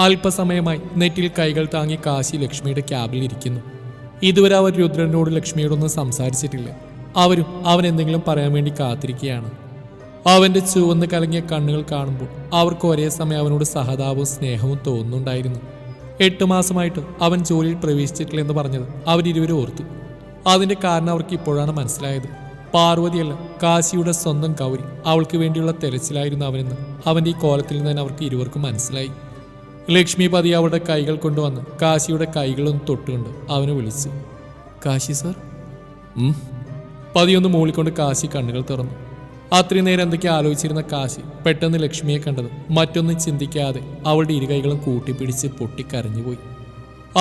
അല്പസമയമായി നെറ്റിൽ കൈകൾ താങ്ങി കാശി ലക്ഷ്മിയുടെ ക്യാബിൽ ഇരിക്കുന്നു. ഇതുവരെ അവർ രുദ്രനോട് ലക്ഷ്മിയോടൊന്നും സംസാരിച്ചിട്ടില്ല. അവരും അവൻ എന്തെങ്കിലും പറയാൻ വേണ്ടി കാത്തിരിക്കുകയാണ്. അവന്റെ ചുവന്ന് കലങ്ങിയ കണ്ണുകൾ കാണുമ്പോൾ അവർക്ക് ഒരേ സമയം അവനോട് സഹതാപവും സ്നേഹവും തോന്നുന്നുണ്ടായിരുന്നു. 8 മാസമായിട്ട് അവൻ ജോലിയിൽ പ്രവേശിച്ചിട്ടില്ലെന്ന് പറഞ്ഞത് അവരിരുവരും ഓർത്തു. അതിന്റെ കാരണം അവർക്ക് ഇപ്പോഴാണ് മനസ്സിലായത്. പാർവതിയല്ല, കാശിയുടെ സ്വന്തം ഗൗരി. അവൾക്ക് വേണ്ടിയുള്ള തെരച്ചിലായിരുന്നു അവനെന്ന് അവന്റെ ഈ കോലത്തിൽ നിന്ന് തന്നെ അവർക്ക് ഇരുവർക്കും മനസ്സിലായി. ലക്ഷ്മി പതി അവളുടെ കൈകൾ കൊണ്ടുവന്ന് കാശിയുടെ കൈകളൊന്ന് തൊട്ടുകൊണ്ട് അവനെ വിളിച്ചു. കാശി സാർ. പതിയൊന്ന് മൂളിക്കൊണ്ട് കാശി കണ്ണുകൾ തുറന്നു. അത്രയും നേരം എന്തൊക്കെ ആലോചിച്ചിരുന്ന കാശി പെട്ടെന്ന് ലക്ഷ്മിയെ കണ്ടത് മറ്റൊന്നും ചിന്തിക്കാതെ അവളുടെ ഇരുകൈകളും കൂട്ടിപ്പിടിച്ച് പൊട്ടിക്കരഞ്ഞുപോയി.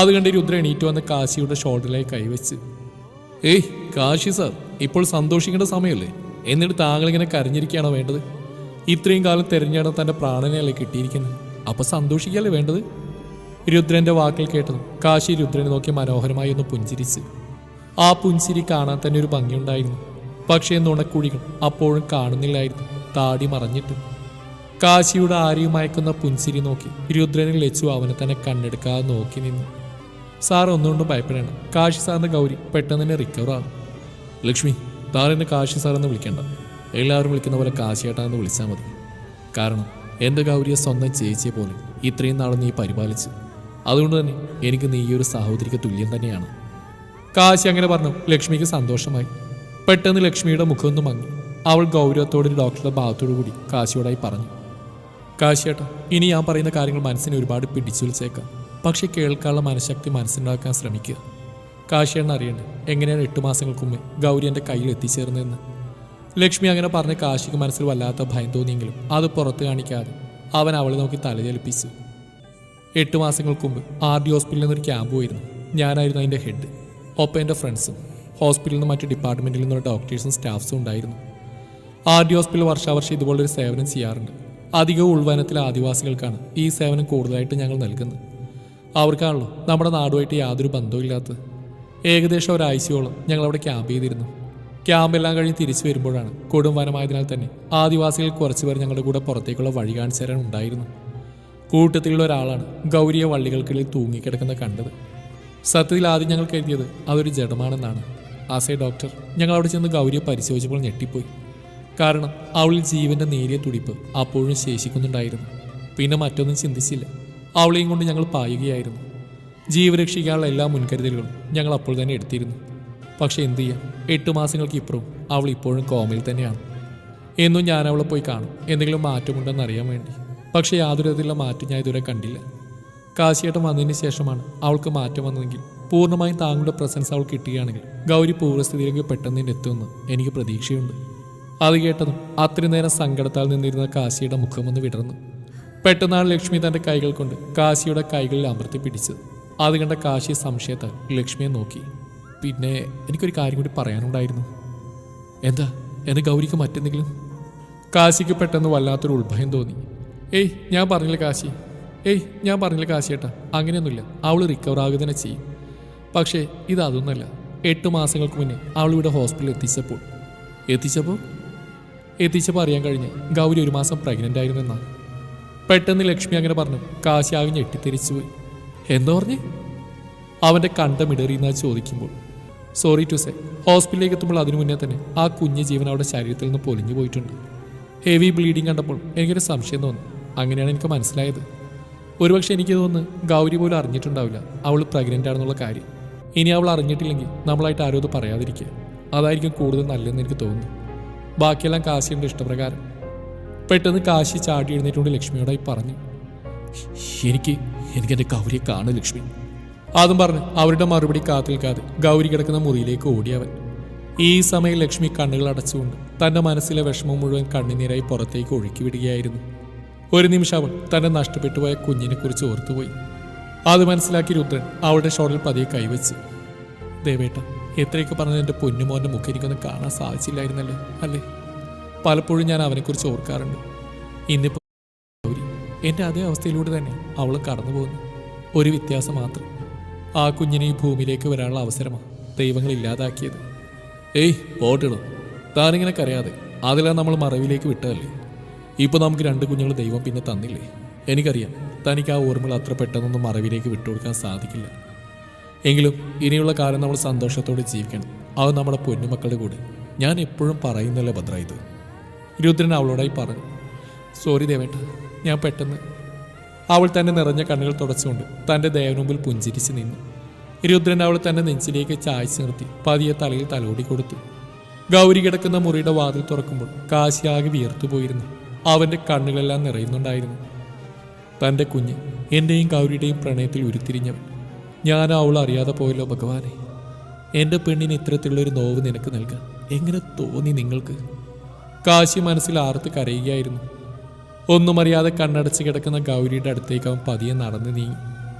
അതുകണ്ട് രുദ്ര എണീറ്റ് വന്ന് കാശിയുടെ ഷോൾഡറിലായി കൈവച്ച്, ഏയ് കാശി സാർ, ഇപ്പോൾ സന്തോഷിക്കേണ്ട സമയമല്ലേ? എന്നിട്ട് താങ്കൾ ഇങ്ങനെ കരഞ്ഞിരിക്കുകയാണോ വേണ്ടത്? ഇത്രയും കാലം തെരഞ്ഞെടുത്ത തൻ്റെ പ്രാണനെയല്ലേ കിട്ടിയിരിക്കുന്നത്, അപ്പൊ സന്തോഷിക്കല്ലേ വേണ്ടത്? രുദ്രന്റെ വാക്കിൽ കേട്ടതും കാശി രുദ്രനെ നോക്കി മനോഹരമായി ഒന്ന് പുഞ്ചിരിച്ച്. ആ പുഞ്ചിരി കാണാൻ തന്നെ ഒരു ഭംഗിയുണ്ടായിരുന്നു. പക്ഷേ നുണക്കുഴികൾ അപ്പോഴും കാണുന്നില്ലായിരുന്നു, താടി മറഞ്ഞിട്ട്. കാശിയുടെ ആരെയും മയക്കുന്ന പുഞ്ചിരി നോക്കി രുദ്രനിൽ ലച്ചു അവനെ തന്നെ കണ്ണെടുക്കാതെ നോക്കി നിന്നു. സാർ ഒന്നുകൊണ്ടും ഭയപ്പെടേണ്ട, കാശി സാറിന്റെ ഗൗരി പെട്ടെന്ന് തന്നെ റിക്കവർ ആകും. ലക്ഷ്മി, താൻ എന്നെ കാശി സാറെന്ന് വിളിക്കേണ്ട, എല്ലാവരും വിളിക്കുന്ന പോലെ കാശിയേട്ടാന്ന് വിളിച്ചാൽ മതി. കാരണം എൻ്റെ ഗൗരിയെ സ്വന്തം ചേച്ചിയെ പോലെ ഇത്രയും നാളും നീ പരിപാലിച്ചു. അതുകൊണ്ട് തന്നെ എനിക്ക് നീ ഒരു സഹോദരിക്ക് തുല്യം തന്നെയാണ്. കാശി അങ്ങനെ പറഞ്ഞു ലക്ഷ്മിക്ക് സന്തോഷമായി. പെട്ടെന്ന് ലക്ഷ്മിയുടെ മുഖമൊന്നും മങ്ങി. അവൾ ഗൗരവത്തോടൊരു ഡോക്ടറുടെ ഭാഗത്തോടു കൂടി കാശിയോടായി പറഞ്ഞു, കാശിയേട്ടാ, ഇനി ഞാൻ പറയുന്ന കാര്യങ്ങൾ മനസ്സിനെ ഒരുപാട് പിടിച്ചുവിളിച്ചേക്കാം. പക്ഷെ കേൾക്കാനുള്ള മനഃശക്തി മനസ്സിലാക്കാൻ ശ്രമിക്കുക. കാശിയേട്ടൻ അറിയണ്ടേ എങ്ങനെയാണ് 8 മാസങ്ങൾക്ക് മുമ്പേ ഗൗരി എൻ്റെ കയ്യിൽ എത്തിച്ചേർന്നതെന്ന്. ലക്ഷ്മി അങ്ങനെ പറഞ്ഞ കാശിക്ക് മനസ്സിൽ വല്ലാത്ത ഭയം തോന്നിയെങ്കിലും അത് പുറത്ത് കാണിക്കാതെ അവൻ അവളെ നോക്കി തലചലിപ്പിച്ചു. 8 മാസങ്ങൾക്ക് മുമ്പ് RD ഹോസ്പിറ്റലിൽ നിന്നൊരു ക്യാമ്പ് പോയിരുന്നു. ഞാനായിരുന്നു അതിൻ്റെ ഹെഡ്. ഒപ്പം എൻ്റെ ഫ്രണ്ട്സും ഹോസ്പിറ്റലിൽ നിന്ന് മറ്റ് ഡിപ്പാർട്ട്മെൻറ്റിൽ നിന്നുള്ള ഡോക്ടേഴ്സും സ്റ്റാഫ്സും ഉണ്ടായിരുന്നു. RD ഹോസ്പിറ്റൽ വർഷാവർഷം ഇതുപോലൊരു സേവനം ചെയ്യാറുണ്ട്. അധികവും ഉൾവനത്തിലെ ആദിവാസികൾക്കാണ് ഈ സേവനം കൂടുതലായിട്ട് ഞങ്ങൾ നൽകുന്നത്. അവർക്കാണല്ലോ നമ്മുടെ നാടുമായിട്ട് യാതൊരു ബന്ധവും ഇല്ലാത്തത്. ഏകദേശം ഒരാഴ്ചയോളം ഞങ്ങളവിടെ ക്യാമ്പ് ചെയ്തിരുന്നു. ക്യാമ്പെല്ലാം കഴിഞ്ഞ് തിരിച്ചു വരുമ്പോഴാണ് കൊടും വനമായതിനാൽ തന്നെ ആദിവാസികൾ കുറച്ചുപേർ ഞങ്ങളുടെ കൂടെ പുറത്തേക്കുള്ള വഴി കാണിച്ചു തരാൻ ഉണ്ടായിരുന്നു. കൂട്ടത്തിലുള്ള ഒരാളാണ് ഗൗരിയെ വള്ളികൾക്കിടയിൽ തൂങ്ങിക്കിടക്കുന്ന കണ്ടത്. സത്യത്തിൽ ആദ്യം ഞങ്ങൾ കരുതിയത് അതൊരു ജഡമാണെന്നാണ്. ആസ് എ ഡോക്ടർ ഞങ്ങൾ അവിടെ ചെന്ന് ഗൗരിയെ പരിശോധിച്ചപ്പോൾ ഞെട്ടിപ്പോയി. കാരണം അവളിൽ ജീവന്റെ നേരിയ തുടിപ്പ് അപ്പോഴും ശേഷിക്കുന്നുണ്ടായിരുന്നു. പിന്നെ മറ്റൊന്നും ചിന്തിച്ചില്ല. അവളെയും കൊണ്ട് ഞങ്ങൾ പായുകയായിരുന്നു. ജീവരക്ഷിക്കാനുള്ള എല്ലാ മുൻകരുതലുകളും ഞങ്ങൾ അപ്പോൾ തന്നെ എടുത്തിരുന്നു. പക്ഷെ എന്തു ചെയ്യാം, 8 മാസങ്ങൾക്ക് ഇപ്പുറവും അവൾ ഇപ്പോഴും കോമയിൽ തന്നെയാണ്. എന്നും ഞാൻ അവളെ പോയി കാണും, എന്തെങ്കിലും മാറ്റമുണ്ടെന്ന് അറിയാൻ വേണ്ടി. പക്ഷേ യാതൊരു വിധത്തിലുള്ള മാറ്റം ഞാൻ ഇതുവരെ കണ്ടില്ല. കാശിയേട്ടൻ വന്നതിന് ശേഷമാണ് അവൾക്ക് മാറ്റം വന്നതെങ്കിൽ പൂർണ്ണമായും താങ്കളുടെ പ്രസൻസ് അവൾ കിട്ടുകയാണെങ്കിൽ ഗൗരി പൂർവ്വസ്ഥിതിയിലേക്ക് പെട്ടെന്ന് തന്നെ എത്തുമെന്ന് എനിക്ക് പ്രതീക്ഷയുണ്ട്. അത് കേട്ടതും അത്രയും നേരം സങ്കടത്താൽ നിന്നിരുന്ന കാശിയുടെ മുഖമൊന്ന് വിടർന്നു. പെട്ടെന്നാണ് ലക്ഷ്മി തൻ്റെ കൈകൾ കൊണ്ട് കാശിയുടെ കൈകളിൽ അമർത്തി പിടിച്ചത്. അത് കണ്ട കാശി സംശയത്താൽ ലക്ഷ്മിയെ നോക്കി. പിന്നെ എനിക്കൊരു കാര്യം കൂടി പറയാനുണ്ടായിരുന്നു. എന്താ, എൻ്റെ ഗൗരിക്ക് മറ്റെന്തെങ്കിലും? കാശിക്ക് പെട്ടെന്ന് വല്ലാത്തൊരു ഉത്ഭയം തോന്നി. ഞാൻ പറഞ്ഞില്ല കാശിയേട്ടാ, അങ്ങനെയൊന്നുമില്ല. അവൾ റിക്കവർ ആകുക തന്നെ ചെയ്യും. പക്ഷേ ഇതൊന്നല്ല. 8 മാസങ്ങൾക്ക് മുന്നേ അവൾ ഇവിടെ ഹോസ്പിറ്റലിൽ എത്തിച്ചപ്പോൾ അറിയാൻ കഴിഞ്ഞ് ഗൗരി 1 മാസം പ്രഗ്നൻ്റ് ആയിരുന്നു എന്നാണ്. പെട്ടെന്ന് ലക്ഷ്മി അങ്ങനെ പറഞ്ഞു. കാശി ആകെ ഞെട്ടിത്തെരിച്ചുപോയി. എന്താ പറഞ്ഞേ? അവൻ്റെ കണ്ടമിടറിയെന്നാ ചോദിക്കുമ്പോൾ സോറി ടു സേ, ഹോസ്പിറ്റലിലേക്ക് എത്തുമ്പോൾ അതിനു മുന്നേ തന്നെ ആ കുഞ്ഞ് ജീവൻ അവരുടെ ശരീരത്തിൽ നിന്ന് പൊലിഞ്ഞു പോയിട്ടുണ്ട്. ഹെവി ബ്ലീഡിങ് കണ്ടപ്പോൾ എനിക്കൊരു സംശയം തോന്നി. അങ്ങനെയാണ് എനിക്ക് മനസ്സിലായത്. ഒരുപക്ഷെ എനിക്ക് തോന്നുന്നു ഗൗരി പോലും അറിഞ്ഞിട്ടുണ്ടാവില്ല അവൾ പ്രഗ്നൻ്റ് ആണെന്നുള്ള കാര്യം. ഇനി അവൾ അറിഞ്ഞിട്ടില്ലെങ്കിൽ നമ്മളായിട്ട് ആരും അത് പറയാതിരിക്കുക, അതായിരിക്കും കൂടുതൽ നല്ലതെന്ന് എനിക്ക് തോന്നുന്നു. ബാക്കിയെല്ലാം കാശിയുടെ ഇഷ്ടപ്രകാരം. പെട്ടെന്ന് കാശി ചാടി എഴുന്നേറ്റുകൊണ്ട് ലക്ഷ്മിയോടായി പറഞ്ഞു, എനിക്ക് എൻ്റെ ഗൗരിയെ കാണു ലക്ഷ്മി. അതും പറഞ്ഞ് അവരുടെ മറുപടി കാത്തിൽക്കാതെ ഗൗരി കിടക്കുന്ന മുറിയിലേക്ക് ഓടിയവൻ. ഈ സമയം ലക്ഷ്മി കണ്ണുകൾ അടച്ചുകൊണ്ട് തൻ്റെ മനസ്സിലെ വിഷമം മുഴുവൻ കണ്ണുനീരായി പുറത്തേക്ക് ഒഴുക്കി വിടുകയായിരുന്നു. ഒരു നിമിഷം അവൾ തൻ്റെ നഷ്ടപ്പെട്ടു പോയ കുഞ്ഞിനെ കുറിച്ച് ഓർത്തുപോയി. അത് മനസ്സിലാക്കി രുദ്രൻ അവളുടെ ഷോളിൽ പതിയെ കൈവച്ച്, ദേവേട്ട, എത്രയൊക്കെ പറഞ്ഞത് എൻ്റെ പൊന്നുമോൻ്റെ മുഖം എനിക്കൊന്നും കാണാൻ സാധിച്ചില്ലായിരുന്നല്ലോ അല്ലേ? പലപ്പോഴും ഞാൻ അവനെക്കുറിച്ച് ഓർക്കാറുണ്ട്. ഇന്നിപ്പോൾ ഗൗരി എൻ്റെ അതേ അവസ്ഥയിലൂടെ തന്നെ അവൾ കടന്നു പോകുന്നു. ഒരു വ്യത്യാസം മാത്രം, ആ കുഞ്ഞിനെ ഈ ഭൂമിയിലേക്ക് വരാനുള്ള അവസരമാണ് ദൈവങ്ങൾ ഇല്ലാതാക്കിയത്. പോട്ടിടും, താനിങ്ങനെ കരയാതെ. അതെല്ലാം നമ്മൾ മറവിലേക്ക് വിട്ടതല്ലേ. ഇപ്പോൾ നമുക്ക് 2 കുഞ്ഞുങ്ങൾ ദൈവം പിന്നെ തന്നില്ലേ? എനിക്കറിയാം തനിക്ക് ആ ഓർമ്മകൾ അത്ര പെട്ടെന്നൊന്നും മറവിലേക്ക് വിട്ടുകൊടുക്കാൻ സാധിക്കില്ല. എങ്കിലും ഇനിയുള്ള കാലം നമ്മൾ സന്തോഷത്തോടെ ജീവിക്കണം. അത് നമ്മുടെ പൊന്നുമക്കളുടെ കൂടെ. ഞാൻ എപ്പോഴും പറയുന്നല്ലേ ഭദ്ര ഇത്. രുദ്രൻ അവളോടായി പറഞ്ഞു. സോറി ദേവേട്ട, ഞാൻ പെട്ടെന്ന്. അവൾ തന്നെ നിറഞ്ഞ കണ്ണുകൾ തുടച്ചുകൊണ്ട് തൻ്റെ ദേവന് മുമ്പിൽ പുഞ്ചിരിച്ച് നിന്നു. രുദ്രൻ അവൾ തൻ്റെ നെഞ്ചിലേക്ക് ചായച്ച് നിർത്തി പതിയെ തലയിൽ തലോടി കൊടുത്തു. ഗൗരി കിടക്കുന്ന മുറിയുടെ വാതിൽ തുറക്കുമ്പോൾ കാശിയാകെ വിയർത്തുപോയിരുന്നു. അവൻ്റെ കണ്ണുകളെല്ലാം നിറയുന്നുണ്ടായിരുന്നു. തൻ്റെ കുഞ്ഞ്, എൻ്റെയും ഗൗരിയുടെയും പ്രണയത്തിൽ ഉരുത്തിരിഞ്ഞവൻ. ഞാൻ അവൾ അറിയാതെ പോയല്ലോ ഭഗവാനെ. എൻ്റെ പെണ്ണിന് ഇത്തരത്തിലുള്ളൊരു നോവ് നിനക്ക് നൽകാൻ എങ്ങനെ തോന്നി നിങ്ങൾക്ക്? കാശി മനസ്സിൽ ആർത്ത് കരയുകയായിരുന്നു. ഒന്നും അറിയാതെ കണ്ണടച്ച് കിടക്കുന്ന ഗൗരിയുടെ അടുത്തേക്ക് അവൻ പതിയെ നടന്നു നീങ്ങി.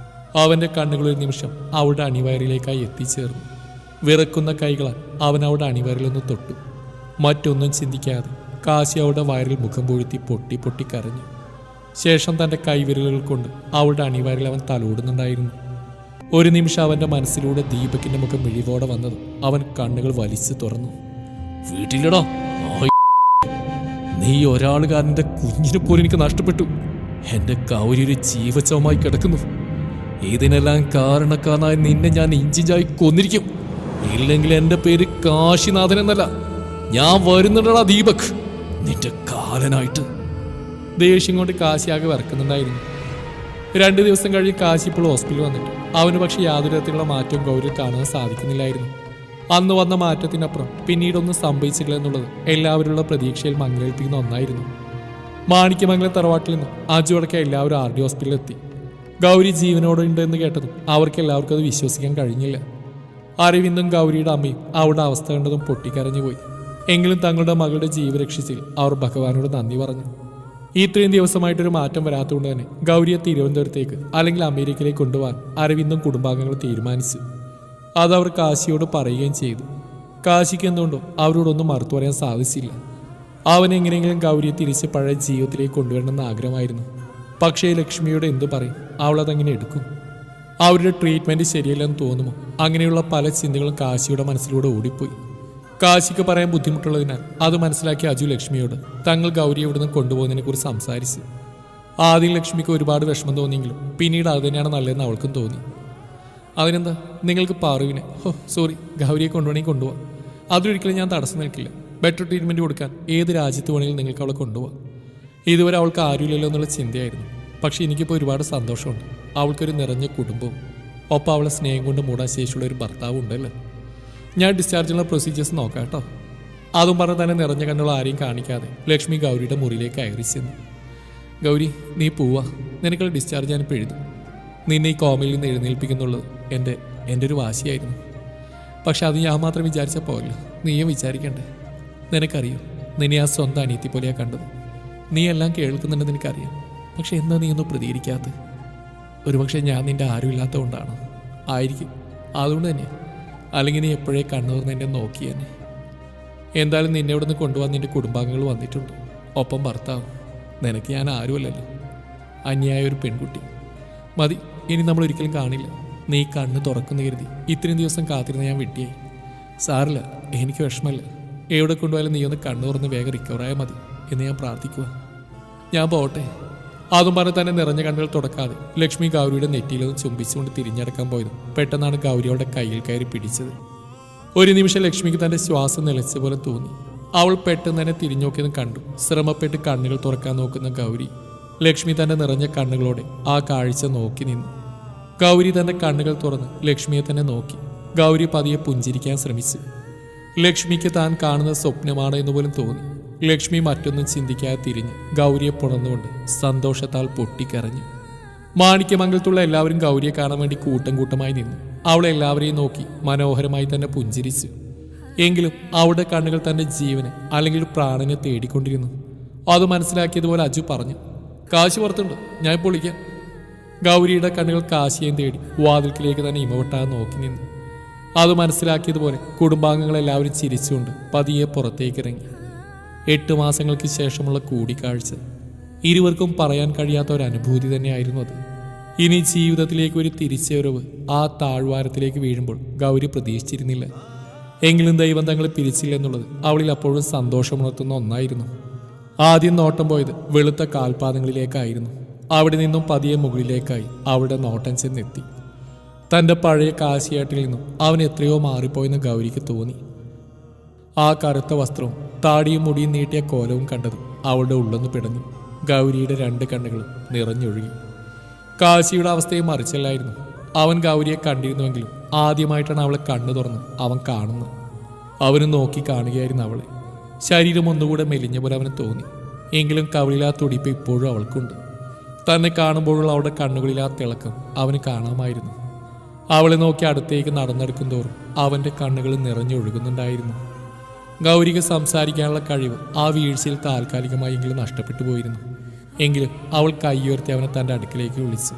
അവൻ്റെ കണ്ണുകളൊരു നിമിഷം അവളുടെ അണിവയറിലേക്കായി എത്തിച്ചേർന്നു. വിറക്കുന്ന കൈകളാൽ അവൻ അവളുടെ അണിവയറിലൊന്ന് തൊട്ടു. മറ്റൊന്നും ചിന്തിക്കാതെ കാശി അവളുടെ വയറിൽ മുഖം പൊഴുത്തി പൊട്ടി പൊട്ടി കരഞ്ഞു. ശേഷം തൻ്റെ കൈവിരലുകൾ കൊണ്ട് അവളുടെ അണിവയറിൽ അവൻ തലോടുന്നുണ്ടായിരുന്നു. ഒരു നിമിഷം അവൻ്റെ മനസ്സിലൂടെ ദീപകിൻ്റെ മുഖം മിഴിവോടെ വന്നതും അവൻ കണ്ണുകൾ വലിച്ചു തുറന്നു. വീട്ടിലടോ, നീ ഒരാളുകാരൻ്റെ കുഞ്ഞിനെ പോലും എനിക്ക് നഷ്ടപ്പെട്ടു. എൻ്റെ ഗൗരി ഒരു ജീവച്ചവമായി കിടക്കുന്നു. ഇതിനെല്ലാം കാരണക്കാരനായി നിന്നെ ഞാൻ ഇഞ്ചിഞ്ചായി കൊന്നിരിക്കും. ഇല്ലെങ്കിൽ എൻ്റെ പേര് കാശിനാഥൻ എന്നല്ല. ഞാൻ വരുന്നുണ്ടടാ ദീപക്, നിന്റെ കാലനായിട്ട്. ദേഷ്യം കൊണ്ട് കാശിയാകെ വറക്കുന്നുണ്ടായിരുന്നു. 2 ദിവസം കഴിഞ്ഞ് കാശി ഇപ്പോൾ ഹോസ്പിറ്റലിൽ വന്നിട്ട് അവന് പക്ഷെ യാതൊരു തരത്തിലുള്ള മാറ്റവും ഗൗരിയിൽ കാണാൻ സാധിക്കുന്നില്ലായിരുന്നു. അന്ന് വന്ന മാറ്റത്തിനപ്പുറം പിന്നീടൊന്നും സംഭവിച്ചില്ല എന്നുള്ളത് എല്ലാവരുള്ള പ്രതീക്ഷയിൽ മങ്ങലേൽപ്പിക്കുന്ന ഒന്നായിരുന്നു. മാണിക്യമംഗലം തറവാട്ടിൽ നിന്ന് അജുവടക്കം എല്ലാവരും RD ഹോസ്പിറ്റലിൽ എത്തി. ഗൗരി ജീവനോടെ ഉണ്ട് എന്ന് കേട്ടതും അവർക്ക് എല്ലാവർക്കും അത് വിശ്വസിക്കാൻ കഴിഞ്ഞില്ല. അരവിന്ദും ഗൗരിയുടെ അമ്മയും അവളുടെ അവസ്ഥ കണ്ടതും പൊട്ടിക്കരഞ്ഞു പോയി. എങ്കിലും തങ്ങളുടെ മകളുടെ ജീവൻ രക്ഷിച്ചിൽ അവർ ഭഗവാനോട് നന്ദി പറഞ്ഞു. ഇത്രയും ദിവസമായിട്ടൊരു മാറ്റം വരാത്തതുകൊണ്ട് തന്നെ ഗൗരിയെ തിരുവനന്തപുരത്തേക്ക് അല്ലെങ്കിൽ അമേരിക്കയിലേക്ക് കൊണ്ടുപോകാൻ അരവിന്ദും കുടുംബാംഗങ്ങളും തീരുമാനിച്ചു. അതവർ കാശിയോട് പറയുകയും ചെയ്തു. കാശിക്ക് എന്തുകൊണ്ടോ അവരോടൊന്നും മറുത്തു പറയാൻ സാധിച്ചില്ല. അവൻ എങ്ങനെയെങ്കിലും ഗൗരിയെ തിരിച്ച് പഴയ ജീവിതത്തിലേക്ക് കൊണ്ടുവരണമെന്ന് ആഗ്രഹമായിരുന്നു. പക്ഷേ ലക്ഷ്മിയോട് എന്തു പറയും? അവളതങ്ങനെ എടുക്കും. അവരുടെ ട്രീറ്റ്മെൻറ്റ് ശരിയല്ലെന്ന് തോന്നുമോ? അങ്ങനെയുള്ള പല ചിന്തകളും കാശിയുടെ മനസ്സിലൂടെ ഓടിപ്പോയി. കാശിക്ക് പറയാൻ ബുദ്ധിമുട്ടുള്ളതിനാൽ അത് മനസ്സിലാക്കി അജു ലക്ഷ്മിയോട് തങ്ങൾ ഗൗരിയെ ഇവിടുന്ന് കൊണ്ടുപോകുന്നതിനെ കുറിച്ച് സംസാരിച്ചു. ആദ്യം ലക്ഷ്മിക്ക് ഒരുപാട് വിഷമം തോന്നിയെങ്കിലും പിന്നീട് അത് തന്നെയാണ് നല്ലതെന്ന് അവൾക്കും തോന്നി. അതിനെന്താ, നിങ്ങൾക്ക് പാറുവിനെ ഗൗരിയെ കൊണ്ടുപോകണമെങ്കിൽ കൊണ്ടുപോകാം. അതൊരിക്കലും ഞാൻ തടസ്സം നിൽക്കില്ല. ബെറ്റർ ട്രീറ്റ്മെൻറ്റ് കൊടുക്കാൻ ഏത് രാജ്യത്ത് വേണമെങ്കിലും നിങ്ങൾക്ക് അവളെ കൊണ്ടുപോകാം. ഇതുവരെ അവൾക്ക് ആരുമില്ലല്ലോ എന്നുള്ള ചിന്തയായിരുന്നു. പക്ഷേ എനിക്കിപ്പോൾ ഒരുപാട് സന്തോഷമുണ്ട്. അവൾക്കൊരു നിറഞ്ഞ കുടുംബവും ഒപ്പം അവളെ സ്നേഹം കൊണ്ട് മൂടാൻ ശേഷിയുള്ള ഒരു ഭർത്താവും ഉണ്ടല്ലോ. ഞാൻ ഡിസ്ചാർജിനുള്ള പ്രൊസീജിയേഴ്സ് നോക്കാം കേട്ടോ. അതും പറഞ്ഞ് തന്നെ നിറഞ്ഞ കണ്ണുകൾ ആരെയും കാണിക്കാതെ ലക്ഷ്മി ഗൗരിയുടെ മുറിയിലേക്ക് കയറി ചെന്നു. ഗൗരി, നീ പോവാ. നിനക്കുള്ള ഡിസ്ചാർജ് ഞാനിപ്പോൾ എഴുതും. നിന്നെ ഈ കോമയിൽ നിന്ന് എഴുന്നേൽപ്പിക്കുന്നുള്ളത് എൻ്റെ ഒരു വാശിയായിരുന്നു. പക്ഷെ അത് ഞാൻ മാത്രം വിചാരിച്ചാൽ പോകല്ലോ, നീയും വിചാരിക്കണ്ടേ. നിനക്കറിയോ, നിന്നെ ആ സ്വന്തം അനിയത്തി പോലെയാണ് കണ്ടത്. നീ എല്ലാം കേൾക്കുന്നുണ്ടെന്ന് എനിക്കറിയാം. പക്ഷെ എന്താ നീ ഒന്നും പ്രതികരിക്കാത്തത്? ഒരുപക്ഷെ ഞാൻ നിൻ്റെ ആരുമില്ലാത്തതുകൊണ്ടാണ്. ആയിരിക്കും, അതുകൊണ്ട് തന്നെ. അല്ലെങ്കിൽ നീ എപ്പോഴേ കണ്ണുറന്ന് എന്നെ നോക്കി തന്നെ. എന്തായാലും നിന്നെ ഇവിടെ നിന്ന് കൊണ്ടുപോകാൻ നിൻ്റെ കുടുംബാംഗങ്ങൾ വന്നിട്ടുണ്ട്, ഒപ്പം ഭർത്താവും. നിനക്ക് ഞാൻ ആരുമല്ലല്ലോ, അന്യായ ഒരു പെൺകുട്ടി. മതി, ഇനി നമ്മൾ ഒരിക്കലും കാണില്ല. നീ കണ്ണ് തുറക്കുന്ന കരുതി ഇത്രയും ദിവസം കാത്തിരുന്ന ഞാൻ വിട്ടിയായി. സാറില്ല, എനിക്ക് വിഷമമില്ല. എവിടെ കൊണ്ടുപോയാലും നീ ഒന്ന് കണ്ണു തുറന്ന് വേഗം റിക്കവറായാൽ മതി എന്ന് ഞാൻ പ്രാർത്ഥിക്കുക. ഞാൻ പോട്ടെ. അതും പറഞ്ഞ് തന്നെ നിറഞ്ഞ കണ്ണുകൾ തുടക്കാതെ ലക്ഷ്മി ഗൗരിയുടെ നെറ്റിയിലൊന്ന് ചുംബിച്ചുകൊണ്ട് തിരിഞ്ഞടക്കാൻ പോയത് പെട്ടെന്നാണ് ഗൗരി അവളുടെ കയ്യിൽ കയറി പിടിച്ചത്. ഒരു നിമിഷം ലക്ഷ്മിക്ക് തൻ്റെ ശ്വാസം നിലച്ച പോലെ തോന്നി. അവൾ പെട്ടെന്ന് തന്നെ തിരിഞ്ഞോക്കിയതും കണ്ടു. ശ്രമപ്പെട്ട് കണ്ണുകൾ തുറക്കാൻ നോക്കുന്ന ഗൗരി. ലക്ഷ്മി തൻ്റെ നിറഞ്ഞ കണ്ണുകളോടെ ആ കാഴ്ച നോക്കി നിന്നു. ഗൗരി തൻ്റെ കണ്ണുകൾ തുറന്ന് ലക്ഷ്മിയെ തന്നെ നോക്കി. ഗൗരി പതിയെ പുഞ്ചിരിക്കാൻ ശ്രമിച്ചു. ലക്ഷ്മിക്ക് താൻ കാണുന്ന സ്വപ്നമാണ് എന്ന് പോലും തോന്നി. ലക്ഷ്മി മറ്റൊന്നും ചിന്തിക്കാതെ തിരിഞ്ഞ് ഗൗരിയെ പുണർന്നുകൊണ്ട് സന്തോഷത്താൽ പൊട്ടിക്കരഞ്ഞു. മാണിക്യമംഗലത്തുള്ള എല്ലാവരും ഗൗരിയെ കാണാൻ വേണ്ടി കൂട്ടം കൂട്ടമായി നിന്നു. അവളെ എല്ലാവരെയും നോക്കി മനോഹരമായി തന്നെ പുഞ്ചിരിച്ചു. എങ്കിലും അവളുടെ കണ്ണുകൾ തൻ്റെ ജീവന് അല്ലെങ്കിൽ പ്രാണനെ തേടിക്കൊണ്ടിരുന്നു. അത് മനസ്സിലാക്കിയതുപോലെ അജു പറഞ്ഞു, കാശി പുറത്തുണ്ട്, ഞാൻ ഇപ്പോൾ വിളിക്കാം. ഗൗരിയുടെ കണ്ണുകൾ കാശിയെയും തേടി വാതിൽക്കിലേക്ക് തന്നെ ഇമവട്ടാതെ നോക്കി നിന്നു. അത് മനസ്സിലാക്കിയതുപോലെ കുടുംബാംഗങ്ങളെല്ലാവരും ചിരിച്ചുകൊണ്ട് പതിയെ പുറത്തേക്കിറങ്ങി. 8 മാസങ്ങൾക്ക് ശേഷമുള്ള കൂടിക്കാഴ്ച ഇരുവർക്കും പറയാൻ കഴിയാത്ത ഒരു അനുഭൂതി തന്നെയായിരുന്നു അത്. ഇനി ജീവിതത്തിലേക്ക് ഒരു തിരിച്ചുവരവ് ആ താഴ്വാരത്തിലേക്ക് വീഴുമ്പോൾ ഗൗരി പ്രതീക്ഷിച്ചിരുന്നില്ല. എങ്കിലും ദൈവം തങ്ങളെ പിരിച്ചില്ലെന്നുള്ളത് അവളിൽ അപ്പോഴും സന്തോഷമുണർത്തുന്ന ഒന്നായിരുന്നു. ആദ്യം നോട്ടം പോയത് വെളുത്ത കാൽപാദങ്ങളിലേക്കായിരുന്നു. അവിടെ നിന്നും പതിയെ മുകളിലേക്കായി അവളുടെ നോട്ടം ചെന്നെത്തി. തൻ്റെ പഴയ കാശിയാട്ടിൽ നിന്നും അവൻ എത്രയോ മാറിപ്പോയെന്ന് ഗൗരിക്ക് തോന്നി. ആ കറുത്ത വസ്ത്രവും താടിയും മുടിയും നീട്ടിയ കോലവും കണ്ടതും അവളുടെ ഉള്ളൊന്ന് പിടഞ്ഞു. ഗൗരിയുടെ 2 കണ്ണുകളും നിറഞ്ഞൊഴുകി. കാശിയുടെ അവസ്ഥയെ മറിച്ചല്ലായിരുന്നു. അവൻ ഗൗരിയെ കണ്ടിരുന്നുവെങ്കിലും ആദ്യമായിട്ടാണ് അവളെ കണ്ണു തുറന്ന് അവൻ കാണുന്നത്. അവന് നോക്കി കാണുകയായിരുന്നു അവളെ. ശരീരം ഒന്നുകൂടെ മെലിഞ്ഞ പോലെ അവന് തോന്നി. എങ്കിലും കവിളിലാ തുടിപ്പ് ഇപ്പോഴും അവൾക്കുണ്ട്. തന്നെ കാണുമ്പോഴുള്ള അവളുടെ കണ്ണുകളിലാ തിളക്കം അവന് കാണാമായിരുന്നു. അവളെ നോക്കി അടുത്തേക്ക് നടന്നെടുക്കും തോറും അവൻ്റെ കണ്ണുകൾ നിറഞ്ഞൊഴുകുന്നുണ്ടായിരുന്നു. ഗൗരിക്ക് സംസാരിക്കാനുള്ള കഴിവ് ആ വീഴ്ചയിൽ താൽക്കാലികമായെങ്കിലും നഷ്ടപ്പെട്ടു പോയിരുന്നു. എങ്കിലും അവൾ കൈയുയർത്തി അവനെ തൻ്റെ അടുക്കിലേക്ക് വിളിച്ചു.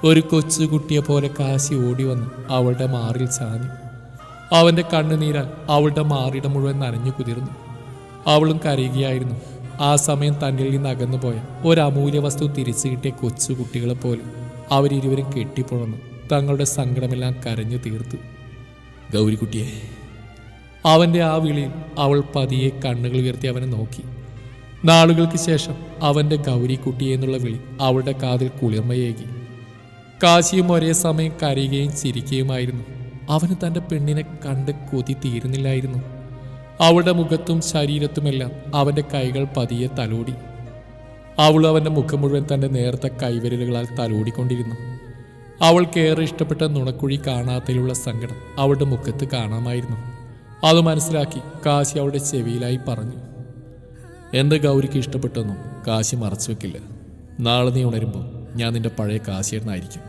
ഒരു കൊച്ചുകുട്ടിയെ പോലെ കാശി ഓടി വന്ന് അവളുടെ മാറിൽ ചാഞ്ഞു. അവൻ്റെ കണ്ണുനീരാൽ അവളുടെ മാറിടം മുഴുവൻ നനഞ്ഞു കുതിർന്നു. അവളും കരയുകയായിരുന്നു. ആ സമയം തന്നിൽ നിന്ന് അകന്നു പോയ ഒരമൂല്യ വസ്തു തിരിച്ചു കിട്ടിയ കൊച്ചുകുട്ടികളെ പോലെ അവരിരുവരും കെട്ടിപ്പുണർന്നു തങ്ങളുടെ സങ്കടമെല്ലാം കരഞ്ഞു തീർത്തു. ഗൗരിക്കുട്ടിയെ. അവൻ്റെ ആ വിളിയിൽ അവൾ പതിയെ കണ്ണുകൾ ഉയർത്തി അവനെ നോക്കി. നാളുകൾക്ക് ശേഷം അവൻ്റെ ഗൗരിക്കുട്ടിയെ എന്നുള്ള വിളി അവളുടെ കാതിൽ കുളിർമയേകി. കാശിയും ഒരേ സമയം കരയുകയും ചിരിക്കുകയുമായിരുന്നു. അവന് തൻ്റെ പെണ്ണിനെ കണ്ട് കൊതി തീരുന്നില്ലായിരുന്നു. അവളുടെ മുഖത്തും ശരീരത്തുമെല്ലാം അവൻ്റെ കൈകൾ പതിയെ തലോടി. അവൾ അവൻ്റെ മുഖം മുഴുവൻ തൻ്റെ നേർത്ത കൈവിരലുകളാൽ തലോടിക്കൊണ്ടിരുന്നു. അവൾക്കേറെ ഇഷ്ടപ്പെട്ട നുണക്കുഴി കാണാത്തതിലുള്ള സങ്കടം അവളുടെ മുഖത്ത് കാണാമായിരുന്നു. അത് മനസ്സിലാക്കി കാശി അവളുടെ ചെവിയിലായി പറഞ്ഞു. എൻ്റെ ഗൗരിക്ക് ഇഷ്ടപ്പെട്ടൊന്നും കാശി മറച്ചു വെക്കില്ല. നാളെ നീ ഉണരുമ്പോൾ ഞാൻ നിന്റെ പഴയ കാശിയേട്ടനായിരിക്കും.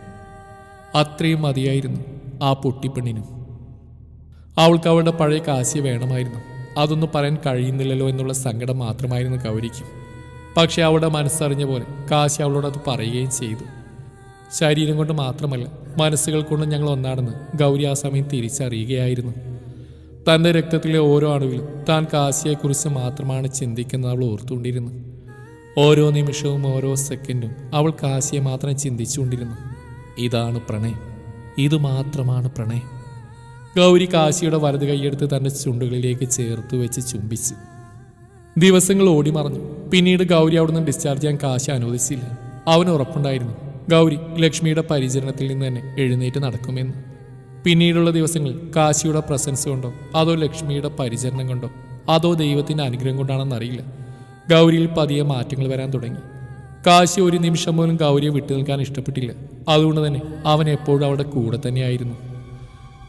അത്രയും മതിയായിരുന്നു ആ പൊട്ടിപ്പെണ്ണിനും. അവൾക്ക് അവളുടെ പഴയ കാശി വേണമായിരുന്നു. അതൊന്നും പറയാൻ കഴിയുന്നില്ലല്ലോ എന്നുള്ള സങ്കടം മാത്രമായിരുന്നു ഗൗരിക്കും. പക്ഷെ അവളുടെ മനസ്സറിഞ്ഞ പോലെ കാശി അവളോട് അത് പറയുകയും ചെയ്തു. ശരീരം കൊണ്ട് മാത്രമല്ല, മനസ്സുകൾ കൊണ്ട് ഞങ്ങൾ ഒന്നാണെന്ന് ഗൗരി ആ സമയം തിരിച്ചറിയുകയായിരുന്നു. തൻ്റെ രക്തത്തിലെ ഓരോ അണുവിലും താൻ കാശിയെക്കുറിച്ച് മാത്രമാണ് ചിന്തിക്കുന്നത് അവൾ ഓർത്തുകൊണ്ടിരുന്നു. ഓരോ നിമിഷവും ഓരോ സെക്കൻഡും അവൾ കാശിയെ മാത്രം ചിന്തിച്ചുകൊണ്ടിരുന്നു. ഇതാണ് പ്രണയം, ഇത് മാത്രമാണ് പ്രണയം. ഗൗരി കാശിയുടെ വലത് കൈയെടുത്ത് തൻ്റെ ചുണ്ടുകളിലേക്ക് ചേർത്ത് വെച്ച് ചുംബിച്ചു. ദിവസങ്ങൾ ഓടി മറഞ്ഞു. പിന്നീട് ഗൗരി അവിടുന്ന് ഡിസ്ചാർജ് ചെയ്യാൻ കാശി അനുവദിച്ചില്ല. അവന് ഉറപ്പുണ്ടായിരുന്നു ഗൗരി ലക്ഷ്മിയുടെ പരിചരണത്തിൽ നിന്ന് തന്നെ എഴുന്നേറ്റ് നടക്കുമെന്ന്. പിന്നീടുള്ള ദിവസങ്ങളിൽ കാശിയുടെ പ്രസൻസ് കൊണ്ടോ അതോ ലക്ഷ്മിയുടെ പരിചരണം കൊണ്ടോ അതോ ദൈവത്തിൻ്റെ അനുഗ്രഹം കൊണ്ടാണെന്നറിയില്ല, ഗൗരിയിൽ പതിയെ മാറ്റങ്ങൾ വരാൻ തുടങ്ങി. കാശി ഒരു നിമിഷം പോലും ഗൗരിയെ വിട്ടു നിൽക്കാൻ ഇഷ്ടപ്പെട്ടില്ല. അതുകൊണ്ട് തന്നെ അവൻ എപ്പോഴും അവളുടെ കൂടെ തന്നെയായിരുന്നു.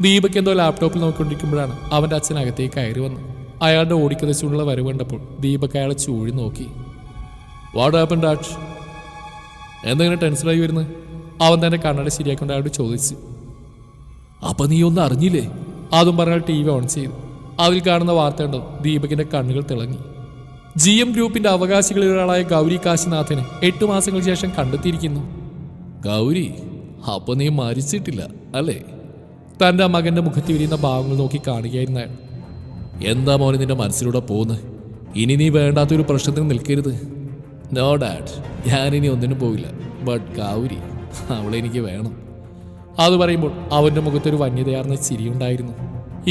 ദീപക് എന്തോ ലാപ്ടോപ്പിൽ നോക്കിക്കൊണ്ടിരിക്കുമ്പോഴാണ് അവൻ്റെ അച്ഛൻ അകത്തേക്ക് കയറി വന്നു. അയാളുടെ ഓടിക്കതച്ചുള്ള വരവ് കണ്ടപ്പോൾ ദീപക് അയാളെ ചൂഴി നോക്കി. What happen dad? എന്തെങ്കിലും ടെൻഷനായി വരുന്നത്? അവൻ തന്നെ കണ്ണട ശരിയാക്കൊണ്ട് അയാളോട് ചോദിച്ചു. അപ്പം നീ ഒന്നും അറിഞ്ഞില്ലേ? അതും പറഞ്ഞാൽ TV ഓൺ ചെയ്തു. അതിൽ കാണുന്ന വാർത്ത കണ്ടോ ദീപകിന്റെ കണ്ണുകൾ തിളങ്ങി. GM ഗ്രൂപ്പിന്റെ അവകാശികളിൽ ഒരാളായ ഗൗരി കാശിനാഥനെ 8 മാസങ്ങൾക്ക് ശേഷം കണ്ടെത്തിയിരിക്കുന്നു. ഗൗരി, അപ്പൊ നീ മരിച്ചിട്ടില്ല അല്ലേ? തൻ്റെ മകന്റെ മുഖത്ത് വിരിയുന്ന ഭാവങ്ങൾ നോക്കി കാണുകയായിരുന്നു അയാൾ. എന്താ മോനെ നിന്റെ മനസ്സിലൂടെ പോകുന്നത്? ഇനി നീ വേണ്ടാത്തൊരു പ്രശ്നത്തിന് നിൽക്കരുത്. നോ ഡാഡ്, ഞാനിനി ഒന്നിനും പോവില്ല. ബട്ട് ഗൗരി, അവളെനിക്ക് വേണം. അത് പറയുമ്പോൾ അവൻ്റെ മുഖത്തൊരു വന്യതയാർന്ന ചിരിയുണ്ടായിരുന്നു.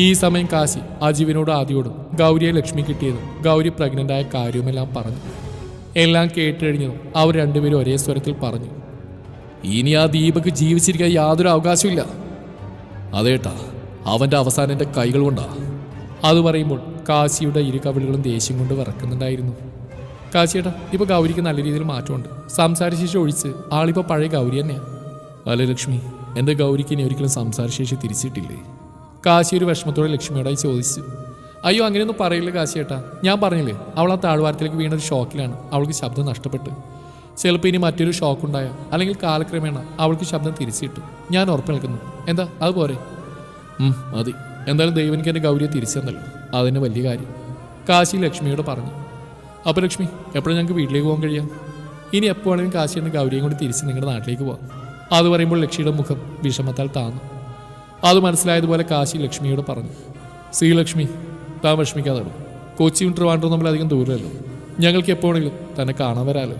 ഈ സമയം കാശി അജീവിനോടും ആദിയോടും ഗൗരിയെ ലക്ഷ്മി കിട്ടിയതും ഗൗരി പ്രഗ്നൻ്റായ കാര്യവുമെല്ലാം പറഞ്ഞു. എല്ലാം കേട്ടുകഴിഞ്ഞതും അവർ രണ്ടുപേരും ഒരേ സ്വരത്തിൽ പറഞ്ഞു. ഇനി ആ ദീപക്ക് ജീവിച്ചിരിക്കാൻ യാതൊരു അവകാശമില്ല. അതേട്ടാ, അവൻ്റെ അവസാനം എൻ്റെ കൈകൾ കൊണ്ടാ. അത് പറയുമ്പോൾ കാശിയുടെ ഇരു കവിളുകളും ദേഷ്യം കൊണ്ട് വിറക്കുന്നുണ്ടായിരുന്നു. കാശിയേട്ടാ, ഇപ്പോൾ ഗൗരിക്ക് നല്ല രീതിയിൽ മാറ്റമുണ്ട്. സംസാരശേഷി ഒഴിച്ച് ആളിപ്പോൾ പഴയ ഗൗരി തന്നെയാണ്. അല്ലേ ലക്ഷ്മി, എൻ്റെ ഗൗരിക്ക് ഇനി ഒരിക്കലും സംസാരശേഷി തിരിച്ചിട്ടില്ലേ? കാശി ഒരു വിഷമത്തോടെ ലക്ഷ്മിയോടായി ചോദിച്ചു. അയ്യോ, അങ്ങനെയൊന്നും പറയില്ല കാശിയേട്ടാ. ഞാൻ പറഞ്ഞില്ലേ, അവൾ ആ താഴ്വാരത്തിലേക്ക് വീണൊരു ഷോക്കിലാണ് അവൾക്ക് ശബ്ദം നഷ്ടപ്പെട്ടു. ചിലപ്പോൾ ഇനി മറ്റൊരു ഷോക്ക് ഉണ്ടായോ അല്ലെങ്കിൽ കാലക്രമേണ അവൾക്ക് ശബ്ദം തിരിച്ചു കിട്ടും. ഞാൻ ഉറപ്പ് നിൽക്കുന്നു. എന്താ അത് പോരെ? മതി. എന്തായാലും ദൈവം എനിക്ക് എൻ്റെ ഗൗരിയെ തിരിച്ചു തന്നല്ലോ, അതിന് വലിയ കാര്യം. കാശി ലക്ഷ്മിയോട് പറഞ്ഞു. അപ്പോൾ ലക്ഷ്മി, എപ്പോഴും ഞങ്ങൾക്ക് വീട്ടിലേക്ക് പോകാൻ കഴിയാം? ഇനി എപ്പോഴാണെങ്കിലും കാശിയുടെ ഗൗരിയും കൂടി തിരിച്ച് നിങ്ങളുടെ നാട്ടിലേക്ക് പോകാം. അത് പറയുമ്പോൾ ലക്ഷ്മിയുടെ മുഖം വിഷമത്താൽ താന്നു. അത് മനസ്സിലായതുപോലെ കാശി ലക്ഷ്മിയോട് പറഞ്ഞു. ശ്രീലക്ഷ്മി, താൻ വിഷമിക്കാതെ. കൊച്ചിയും ട്രിവാൻഡ്രവും നമ്മൾ അധികം ദൂരമല്ലോ. ഞങ്ങൾക്ക് എപ്പോഴെങ്കിലും തന്നെ കാണാൻ വരാമല്ലോ.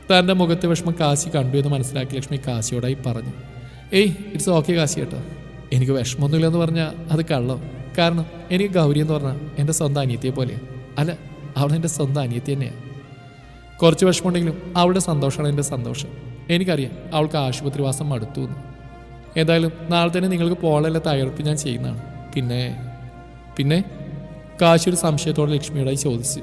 തൻ്റെ മുഖത്തെ വിഷമം കാശി കണ്ടു എന്ന് മനസ്സിലാക്കി ലക്ഷ്മി കാശിയോടായി പറഞ്ഞു. ഏയ്, ഇറ്റ്സ് ഓക്കെ കാശി ഏട്ടാ. എനിക്ക് വിഷമമൊന്നുമില്ലെന്ന് പറഞ്ഞാൽ അത് കള്ളം. കാരണം എനിക്ക് ഗൗരി എന്ന് പറഞ്ഞാൽ എൻ്റെ സ്വന്തം അനിയത്തിയെ പോലെയാണ്. അല്ല, അവളെൻ്റെ സ്വന്തം അനിയത്തി തന്നെയാണ്. കുറച്ച് വിഷമമുണ്ടെങ്കിലും അവളുടെ സന്തോഷമാണ് എൻ്റെ സന്തോഷം. എനിക്കറിയാം അവൾക്ക് ആശുപത്രിവാസം മടുത്തു എന്ന്. ഏതായാലും നാളെ തന്നെ നിങ്ങൾക്ക് പോകാനുള്ള തയ്യാറെടുപ്പ് ഞാൻ ചെയ്യുന്നതാണ്. പിന്നെ കാശി ഒരു സംശയത്തോടെ ലക്ഷ്മിയോടായി ചോദിച്ചു.